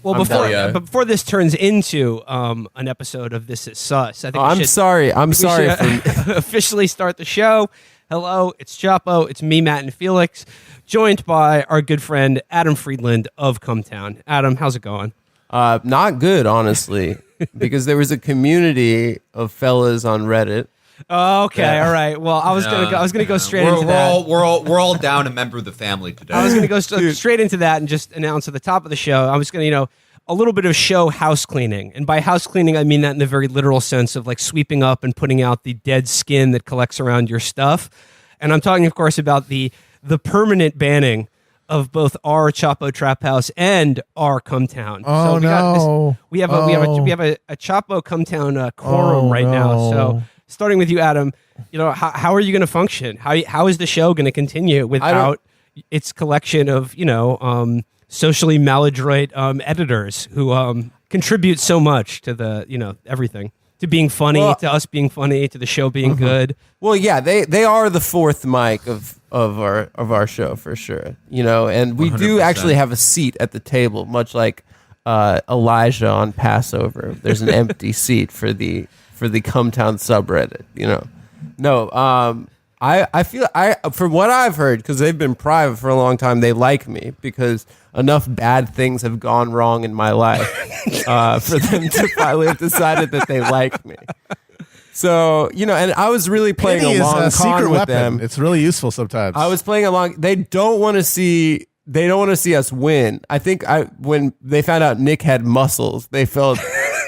Well, before this turns into an episode of This Is Sus, I think I'm sorry for officially start the show. Hello, it's Chapo. It's me, Matt, and Felix, joined by our good friend Adam Friedland of Cumtown. Adam, how's it going? Not good, honestly, because there was a community of fellas on Reddit. Oh, okay, all right. Well, I was gonna go straight into that. We're all down a member of the family today. I was gonna go straight into that and just announce at the top of the show. I was gonna, a little bit of show house cleaning, and by house cleaning I mean that in the very literal sense of like sweeping up and putting out the dead skin that collects around your stuff. And I'm talking, of course, about the permanent banning of both our chapotraphouse and our Cumtown. Oh, so we have a Chapo Cumtown quorum right now. So starting with you, Adam, how are you going to function? How is the show going to continue without its collection of socially maladroit editors who contribute so much to the everything, to being funny, to us being funny, to the show being good? Well, yeah, they are the fourth mic of our show for sure. And we 100%. Do actually have a seat at the table, much like Elijah on Passover. There's an empty seat for the Cumtown subreddit. No, I feel from what I've heard, because they've been private for a long time, they like me because enough bad things have gone wrong in my life for them to finally have decided that they like me. So, and I was really playing a long con with them. It's really useful sometimes. I was playing along. They don't want to see us win. I think when they found out Nick had muscles, they felt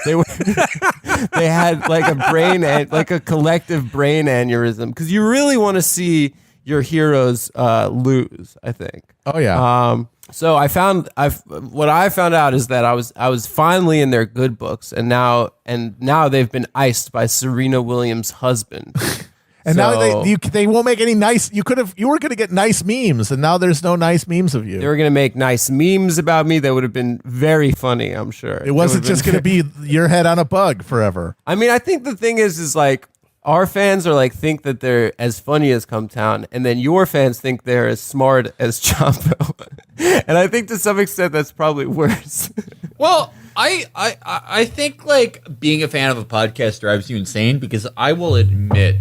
they had like a collective brain aneurysm, because you really want to see your heroes lose, I think. Oh yeah. So what I found out is that I was finally in their good books, and now they've been iced by Serena Williams' husband. And now they won't make any nice. You were going to get nice memes, and now there's no nice memes of you. They were going to make nice memes about me that would have been very funny, I'm sure. It wasn't just going to be your head on a bug forever. I mean, I think the thing is like our fans are like think that they're as funny as Cumtown, and then your fans think they're as smart as Chapo. And I think to some extent that's probably worse. Well, I think like being a fan of a podcast drives you insane, because I will admit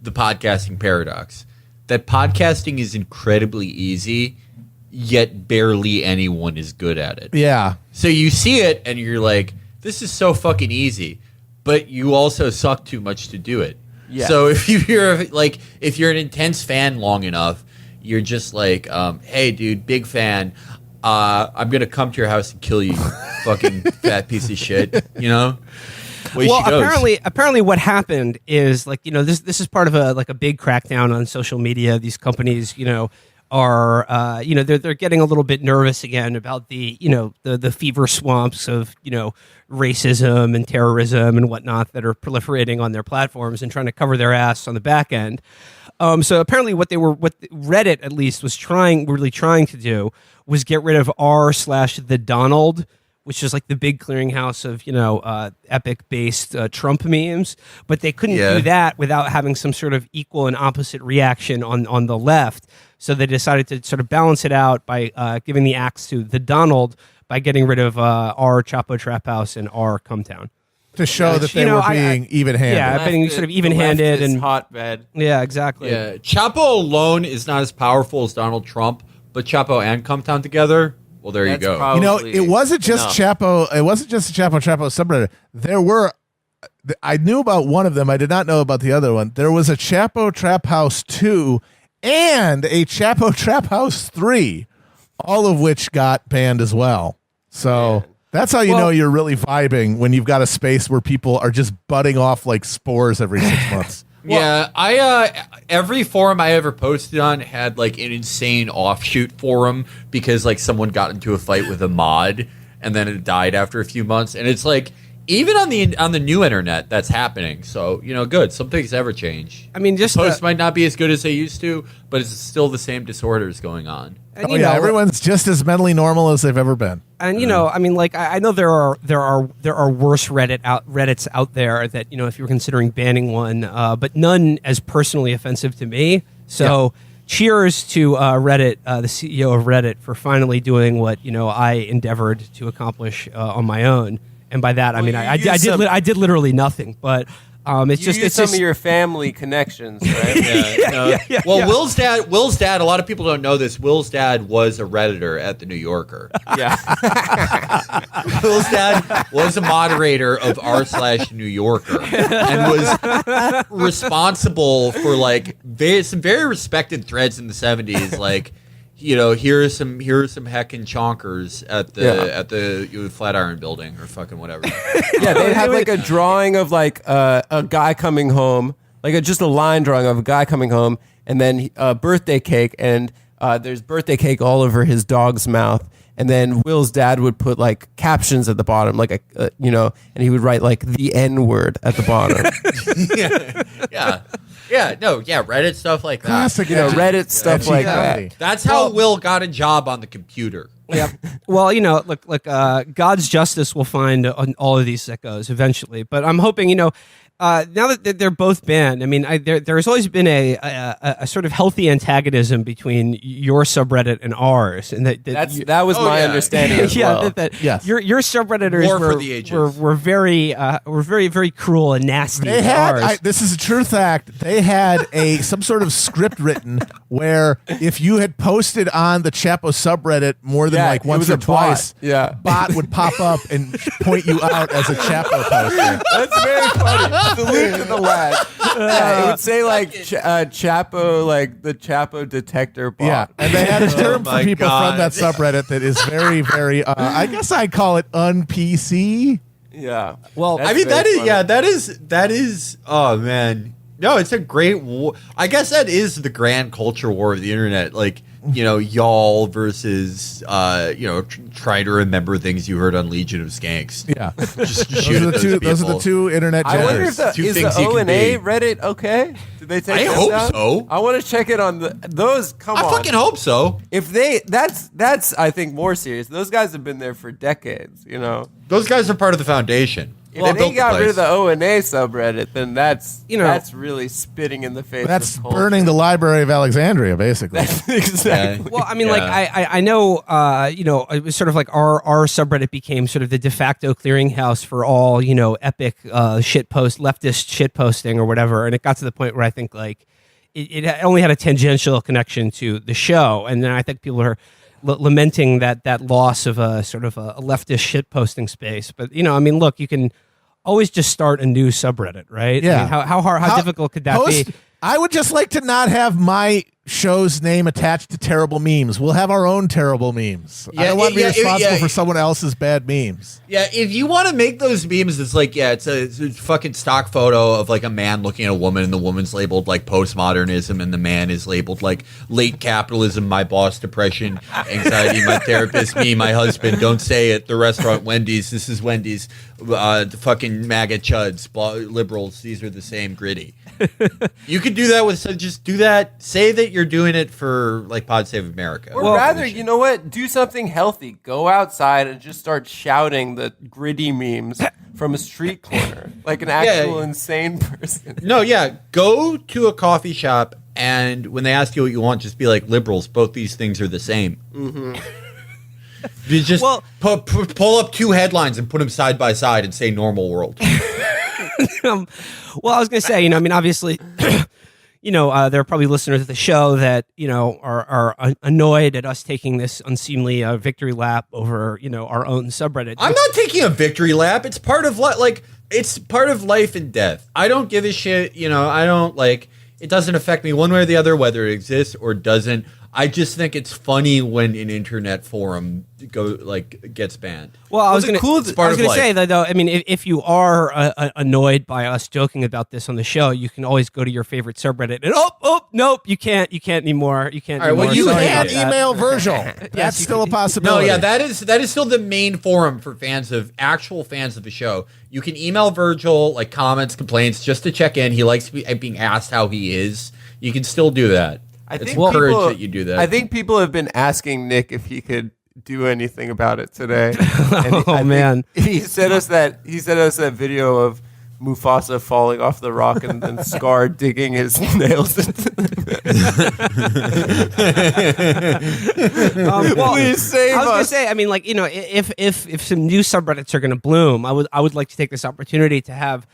the podcasting paradox, that podcasting is incredibly easy, yet barely anyone is good at it. Yeah. So you see it and you're like, this is so fucking easy, but you also suck too much to do it. Yeah. So if you're an intense fan long enough, you're just like, hey dude, big fan, I'm gonna come to your house and kill you, fucking fat piece of shit, Well, apparently what happened is this is part of a big crackdown on social media. These companies, are they're getting a little bit nervous again about the fever swamps of racism and terrorism and whatnot that are proliferating on their platforms and trying to cover their ass on the back end. So apparently what Reddit at least was really trying to do was get rid of r/the Donald, which is like the big clearinghouse of, epic-based Trump memes. But they couldn't do that without having some sort of equal and opposite reaction on the left. So they decided to sort of balance it out by giving the axe to the Donald by getting rid of our chapotraphouse and our Cumtown. To show that they were being even-handed. Yeah, being sort of even-handed. And hotbed. Yeah, exactly. Yeah, Chapo alone is not as powerful as Donald Trump, but Chapo and Cumtown together... Well, there you go. It wasn't just Chapo. It wasn't just the Chapo subreddit. There were, I knew about one of them. I did not know about the other one. There was a Chapotraphouse 2 and a Chapotraphouse 3, all of which got banned as well. So that's how you know you're really vibing, when you've got a space where people are just budding off like spores every 6 months. Yeah, every forum I ever posted on had like an insane offshoot forum, because like someone got into a fight with a mod and then it died after a few months, and it's like even on the new internet that's happening. So good. Some things ever change. I mean, just posts might not be as good as they used to, but it's still the same disorders going on. And, everyone's just as mentally normal as they've ever been. And I mean, like I know there are worse Reddits out there that if you were considering banning one, but none as personally offensive to me. So cheers to Reddit, the CEO of Reddit, for finally doing what I endeavored to accomplish on my own. And by that, I mean I did literally nothing. But it's some of your family connections, right? Well, Will's dad. A lot of people don't know this. Will's dad was a Redditor at the New Yorker. Yeah. Will's dad was a moderator of r/New Yorker and was responsible for like some very respected threads in the 70s, like. Here are some heckin' chonkers at the Flatiron Building or fucking whatever. Yeah, they'd have like a drawing of like a guy coming home, like just a line drawing of a guy coming home, and then a birthday cake, and there's birthday cake all over his dog's mouth, and then Will's dad would put like captions at the bottom, like and he would write like the N word at the bottom. Reddit stuff like that. Classic, Reddit stuff like that. That's how Will got a job on the computer. Yeah. Well, look, God's justice will find on all of these sickos eventually. But I'm hoping, now that they're both banned, I mean, there's always been a sort of healthy antagonism between your subreddit and ours, and that was my understanding as well. Yes. Your subredditors War for the ages. were very very cruel and nasty. They had this is a true fact. They had some sort of script written where if you had posted on the Chapo subreddit more than like once or twice, bot would pop up and point you out as a Chapo poster. That's very funny. Salute to the lad. It would say like Chapo, like the Chapo detector bot. Yeah, and they had a term for people from that subreddit that is very, very. I guess I'd call it un-PC. Yeah. Well, I mean that is. Oh man, no, it's a great war. I guess that is the grand culture war of the internet. Like y'all versus try to remember things you heard on Legion of Skanks. Yeah, just shoot those are the two internet. I wonder if is the O&A Reddit okay? Did they take? I hope so. I want to check it on those. Come on, I fucking hope so. If that's I think more serious. Those guys have been there for decades. Those guys are part of the foundation. If they got rid of the O&A subreddit, then that's really spitting in the face. That's of burning the Library of Alexandria, basically. Exactly. Well, I mean, like I know, it was sort of like our subreddit became sort of the de facto clearinghouse for all epic leftist shit posting or whatever, and it got to the point where I think like it only had a tangential connection to the show, and then I think people are lamenting that loss of a sort of a leftist shit posting space. But I mean, look, you can always just start a new subreddit, right? Yeah. I mean, how difficult could that be? I would just like to not have my show's name attached to terrible memes. We'll have our own terrible memes. I don't want to be responsible for someone else's bad memes. Yeah, if you want to make those memes, it's like, it's a fucking stock photo of like a man looking at a woman, and the woman's labeled like postmodernism, and the man is labeled like late capitalism, my boss, depression, anxiety, my therapist, me, my husband, don't say it, the restaurant, Wendy's, this is Wendy's, the fucking MAGA chuds, liberals, these are the same, gritty. You could do that with, just do that, say that you're doing it for like Pod Save America. Or rather, you know what? Do something healthy. Go outside and just start shouting the gritty memes from a street corner like an actual insane person. No, go to a coffee shop, and when they ask you what you want, just be like, liberals, both these things are the same. Mm-hmm. You just pull up two headlines and put them side by side and say normal world. Well, I was going to say, I mean, obviously, there are probably listeners of the show that, are annoyed at us taking this unseemly victory lap over, our own subreddit. I'm not taking a victory lap. It's part of it's part of life and death. I don't give a shit. I don't it doesn't affect me one way or the other, whether it exists or doesn't. I just think it's funny when an internet forum gets banned. Well, I was going to say that though. I mean, if you are annoyed by us joking about this on the show, you can always go to your favorite subreddit and nope, you can't anymore. You can't. All right, well, You can email Virgil. That's still a possibility. No, yeah, that is still the main forum for actual fans of the show. You can email Virgil comments, complaints, just to check in. He likes being asked how he is. You can still do that. I think encourage that you do that. I think people have been asking Nick if he could do anything about it today. Man, he sent us that video of Mufasa falling off the rock and then Scar digging his nails into Please save I was gonna us. say, I mean, like, if some new subreddits are gonna bloom, I would like to take this opportunity to have,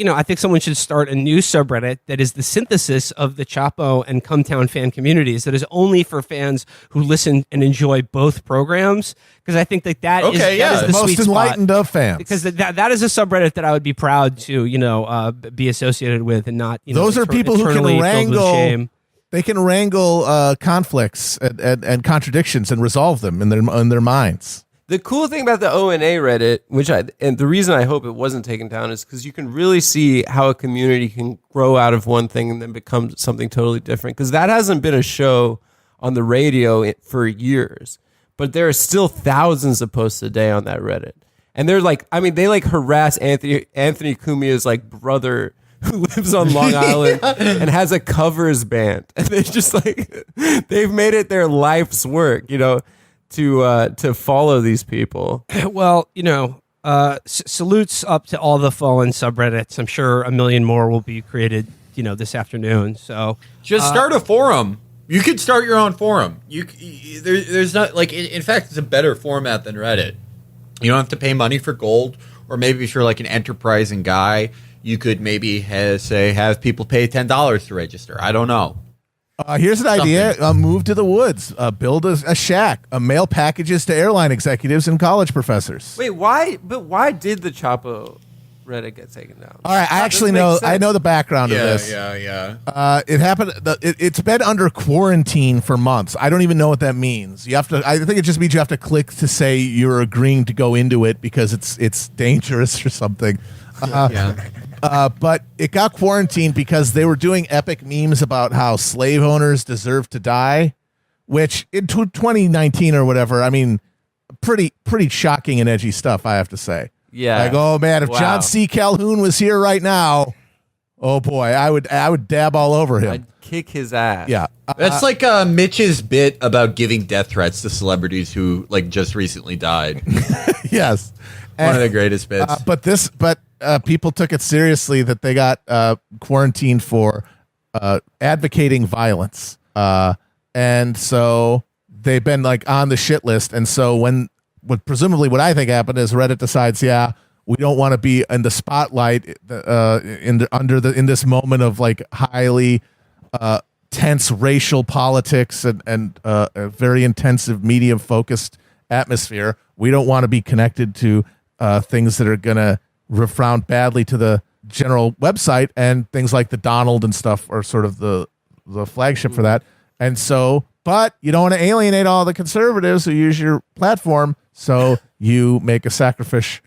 I think someone should start a new subreddit that is the synthesis of the Chapo and Cumtown fan communities that is only for fans who listen and enjoy both programs. Because I think that is the most sweet enlightened spot. of fans. Because that is a subreddit that I would be proud to, be associated with and not, those are people who can eternally filled with wrangle. shame. They can wrangle conflicts and contradictions and resolve them in their minds. The cool thing about the ONA Reddit, and the reason I hope it wasn't taken down, is because you can really see how a community can grow out of one thing and then become something totally different. Because that hasn't been a show on the radio for years, but there are still thousands of posts a day on that Reddit, and they're like, they harass Anthony Cumia's brother who lives on Long Island and has a covers band, and they just they've made it their life's work, to follow these people. Well, salutes up to all the fallen subreddits. I'm sure a million more will be created, this afternoon. So just start a forum. You could start your own forum. There's not in fact, it's a better format than Reddit. You don't have to pay money for gold, or maybe if you're an enterprising guy, you could maybe have people pay $10 to register. I don't know. Here's an idea. Move to the woods. Build a shack. Mail packages to airline executives and college professors. Wait, why? But why did the Chapo Reddit get taken down? All right, I actually know. I know the background of this. Yeah. It happened. It's been under quarantine for months. I don't even know what that means. You have to. I think it just means you have to click to say you're agreeing to go into it because it's dangerous or something. But it got quarantined because they were doing epic memes about how slave owners deserve to die, which in 2019 or whatever, pretty shocking and edgy stuff, I have to say. Yeah. Oh man, if John C. Calhoun was here right now, oh boy, I would dab all over him. I'd kick his ass. Yeah. That's like Mitch's bit about giving death threats to celebrities who just recently died. Yes. One of the greatest bits. But people took it seriously that they got quarantined for advocating violence. And so they've been on the shit list. And so presumably what I think happened is Reddit decides, we don't want to be in the spotlight in this moment of highly tense racial politics and a very intensive media focused atmosphere. We don't want to be connected to things that are going to resound badly to the general website, and things like the Donald and stuff are sort of the flagship for that. And so, but you don't want to alienate all the conservatives who use your platform, so you make a sacrificial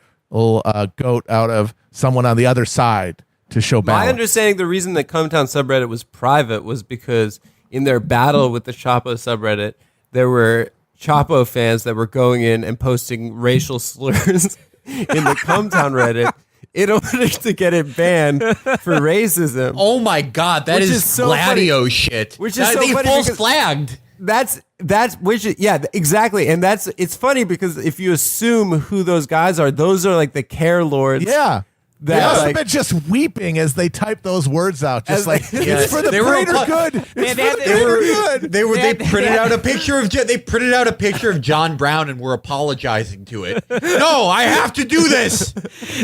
goat out of someone on the other side to show balance. My understanding, the reason the Cumtown subreddit was private was because in their battle with the Chapo subreddit, there were Chapo fans that were going in and posting racial slurs in the Cumtown Reddit in order to get it banned for racism. Oh my God, that is so Gladio funny. shit. Which is so they funny false because flagged. Exactly. And it's funny because if you assume who those guys are, those are the care lords. Yeah. They That, must have been just weeping as they type those words out. Just it's for the greater good. It's for the greater good. They printed out a picture of John Brown and were apologizing to it. No, I have to do this.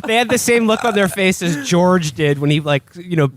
They had the same look on their face as George did when he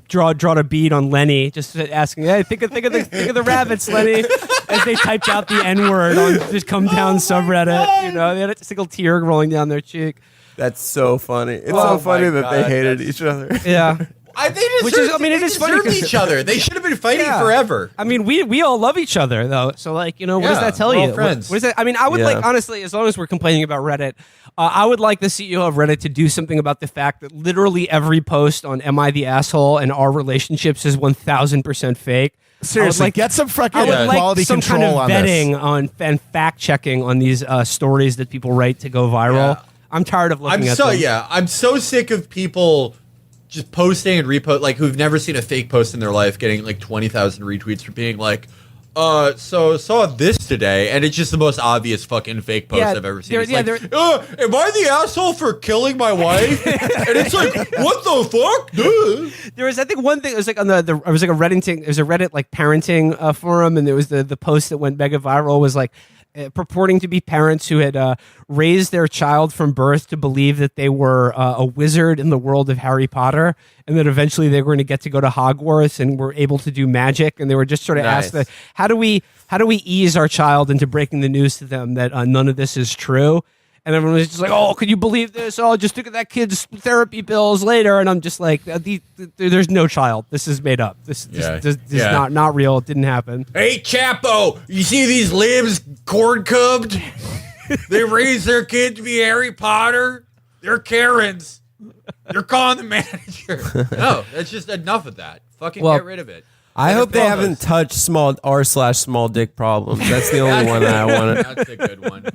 drawed a bead on Lenny, just asking, "Hey, think of the rabbits, Lenny." As they typed out the N-word on just Cumtown subreddit, they had a single tear rolling down their cheek. That's so funny. It's so funny that they hated each other. Yeah. It is funny because each other. They should have been fighting forever. We all love each other though. So what does that tell you? Friends. What is that? I would honestly, as long as we're complaining about Reddit, I would like the CEO of Reddit to do something about the fact that literally every post on "Am I the asshole?" and our relationships is 1,000% fake. Seriously, get some fucking I would quality like some control kind of on vetting this. on and fact checking on these stories that people write to go viral. Yeah. I'm tired of looking at them. I'm so sick of people just posting and repost, who've never seen a fake post in their life, getting 20,000 retweets for being So saw this today, and it's just the most obvious fucking fake post I've ever seen. It's like, am I the asshole for killing my wife? And it's like, what the fuck? Duh. There was, I think, one thing. It was like on it was like a Reddit like parenting forum, and there was the post that went mega viral was like purporting to be parents who had raised their child from birth to believe that they were a wizard in the world of Harry Potter, and that eventually they were going to get to go to Hogwarts and were able to do magic, and they were just sort of asked that, how do we ease our child into breaking the news to them that none of this is true? And everyone was just like, oh, could you believe this? Oh, just look at that kid's therapy bills later. And I'm just like, there's no child. This is made up. This is not real. It didn't happen. Hey, Chapo, you see these libs corn cubbed? They raise their kid to be Harry Potter. They're Karens. They're calling the manager. No, that's just enough of that. Fucking get rid of it. I hope they haven't touched small dick problems. That's the only one that I want to. That's a good one.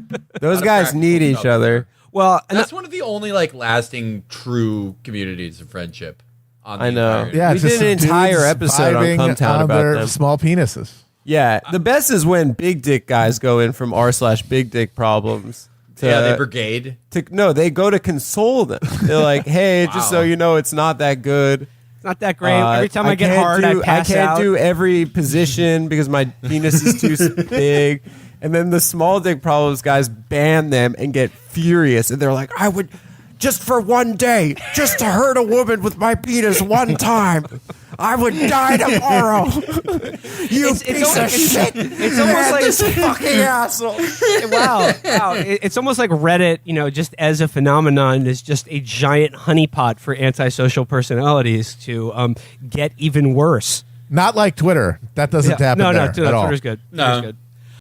Those guys need each other. Well, and that's one of the only like lasting true communities of friendship. I know. Yeah, we did an entire episode on Cumtown about their them. Small penises. Yeah, the best is when big dick guys go in from r/big dick problems. They brigade. No, they go to console them. They're like, hey, just so you know, it's not that good. It's not that great. Every time I get hard, I pass out. I can't do every position because my penis is too big. And then the small dick problems guys ban them and get furious. And they're like, I would, just for one day, just to hurt a woman with my penis one time, I would die tomorrow. You piece of shit. It's almost like this fucking asshole. Wow. It's almost like Reddit, just as a phenomenon, is just a giant honeypot for antisocial personalities to get even worse. Not like Twitter. That doesn't happen there at all. Twitter's good. No. Twitter's good.